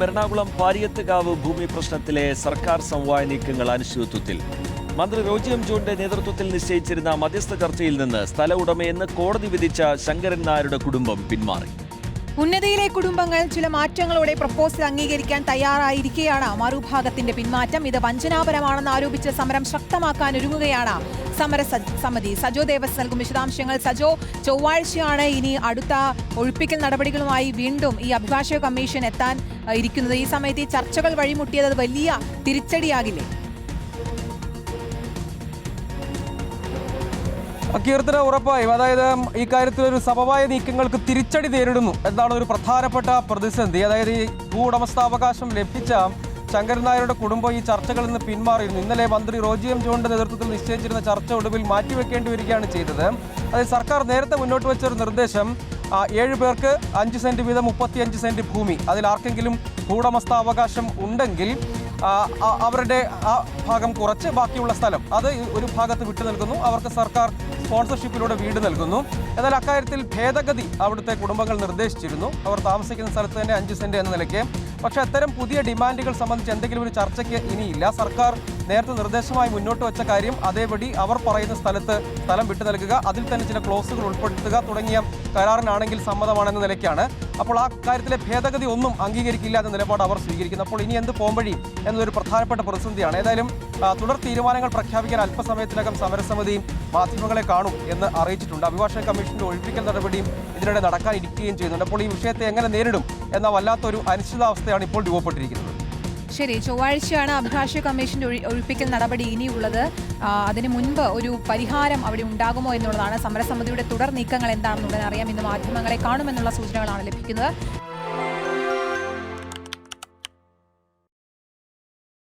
എറണാകുളം പാരിയത്തുകാവ് ഭൂമി പ്രശ്നത്തിലെ സർക്കാർ സമവായ നീക്കങ്ങൾ അനിശ്ചിതത്വത്തിൽ. മന്ത്രി റോജി എം ജോണിന്റെ നേതൃത്വത്തിൽ നിശ്ചയിച്ചിരുന്ന മധ്യസ്ഥ ചർച്ചയിൽ നിന്ന് സ്ഥല ഉടമയെന്ന് കോടതി വിധിച്ച ശങ്കരൻ നായരുടെ കുടുംബം പിന്മാറി. ഉന്നതിയിലെ കുടുംബങ്ങൾ ചില മാറ്റങ്ങളോടെ പ്രപ്പോസൽ അംഗീകരിക്കാൻ തയ്യാറായിരിക്കെയാണ് മറുഭാഗത്തിന്റെ പിന്മാറ്റം. ഇത് വഞ്ചനാപരമാണെന്ന് ആരോപിച്ച് സമരം ശക്തമാക്കാൻ ഒരുങ്ങുകയാണ് സമരസമിതി. സജോ ദേവസ് നൽകും വിശദാംശങ്ങൾ. സജോ, ചൊവ്വാഴ്ചയാണ് ഇനി അടുത്ത ഒഴിപ്പിക്കൽ നടപടികളുമായി വീണ്ടും ഈ അഭിഭാഷക കമ്മീഷൻ എത്താൻ ഇരിക്കുന്നത്. ഈ സമയത്ത് ഈ ചർച്ചകൾ വഴിമുട്ടിയത് വലിയ തിരിച്ചടിയാകില്ലേ? കീർത്തന ഉറപ്പായും, അതായത് ഈ കാര്യത്തിൽ ഒരു സമവായ നീക്കങ്ങൾക്ക് തിരിച്ചടി നേരിടുന്നു എന്നാണ് ഒരു പ്രധാനപ്പെട്ട പ്രതിസന്ധി. അതായത് ഈ ഭൂ ഉടമസ്ഥാവകാശം ലഭിച്ച ശങ്കരൻ നായരുടെ കുടുംബം ഈ ചർച്ചകളിൽ നിന്ന് പിന്മാറിയിരുന്നു. ഇന്നലെ മന്ത്രി റോജി എം ജോണിന്റെ നേതൃത്വത്തിൽ നിശ്ചയിച്ചിരുന്ന ചർച്ച ഒടുവിൽ മാറ്റിവെക്കേണ്ടി വരികയാണ് ചെയ്തത്. അതായത് സർക്കാർ നേരത്തെ മുന്നോട്ട് വെച്ചൊരു നിർദ്ദേശം 7 പേർക്ക് 5 സെന്റ് വീതം 35 സെന്റ് ഭൂമി, അതിൽ ആർക്കെങ്കിലും ഭൂവുടമസ്ഥാവകാശം ഉണ്ടെങ്കിൽ അവരുടെ ആ ഭാഗം കുറച്ച് ബാക്കിയുള്ള സ്ഥലം അത് ഒരു ഭാഗത്ത് വിട്ടു നൽകുന്നു. അവർക്ക് സർക്കാർ സ്പോൺസർഷിപ്പിലൂടെ വീട് നൽകുന്നു. എന്നാൽ അക്കാര്യത്തിൽ ഭേദഗതി അവിടുത്തെ കുടുംബങ്ങൾ നിർദ്ദേശിച്ചിരുന്നു. അവർ താമസിക്കുന്ന സ്ഥലത്ത് തന്നെ 5 സെന്റ് എന്ന നിലയ്ക്ക്. പക്ഷേ അത്തരം പുതിയ ഡിമാൻഡുകൾ സംബന്ധിച്ച് എന്തെങ്കിലും ഒരു ചർച്ചയ്ക്ക് ഇനിയില്ല. സർക്കാർ നേരത്തെ നിർദ്ദേശമായി മുന്നോട്ട് വെച്ച കാര്യം അതേപടി അവർ പറയുന്ന സ്ഥലത്ത് സ്ഥലം വിട്ടു നൽകുക, അതിൽ തന്നെ ചില ക്ലോസുകൾ ഉൾപ്പെടുത്തുക തുടങ്ങിയ കരാറിനാണെങ്കിൽ സമ്മതമാണെന്ന നിലയ്ക്കാണ്. അപ്പോൾ ആ കാര്യത്തിലെ ഭേദഗതി ഒന്നും അംഗീകരിക്കില്ല എന്ന നിലപാട് അവർ സ്വീകരിക്കുന്നു. അപ്പോൾ ഇനി എന്ത് പോംവഴി എന്നതൊരു പ്രധാനപ്പെട്ട പ്രതിസന്ധിയാണ്. ഏതായാലും തുടർ തീരുമാനങ്ങൾ പ്രഖ്യാപിക്കാൻ അല്പസമയത്തിനകം സമരസമിതി മാധ്യമങ്ങളെ കാണും എന്ന് അറിയിച്ചിട്ടുണ്ട്. അഭിഭാഷക കമ്മീഷന്റെ ഒഴിപ്പിക്കൽ നടപടിയും ഇതിനിടെ നടക്കാനിരിക്കുകയും ചെയ്യുന്നുണ്ട്. അപ്പോൾ ഈ വിഷയത്തെ എങ്ങനെ നേരിടും എന്ന വല്ലാത്തൊരു അനിശ്ചിതാവസ്ഥയാണ് ഇപ്പോൾ രൂപപ്പെട്ടിരിക്കുന്നത്. ശരി, ചൊവ്വാഴ്ചയാണ് അഭിഭാഷക കമ്മീഷന്റെ ഒഴിപ്പിക്കൽ നടപടി ഇനിയുള്ളത്. അതിനു മുൻപ് ഒരു പരിഹാരം അവിടെ ഉണ്ടാകുമോ എന്നുള്ളതാണ്. സമരസമിതിയുടെ തുടർ നീക്കങ്ങൾ എന്താണെന്നുള്ളത് അറിയാം. ഇന്ന് മാധ്യമങ്ങളെ കാണുമെന്നുള്ള സൂചനകളാണ് ലഭിക്കുന്നത്.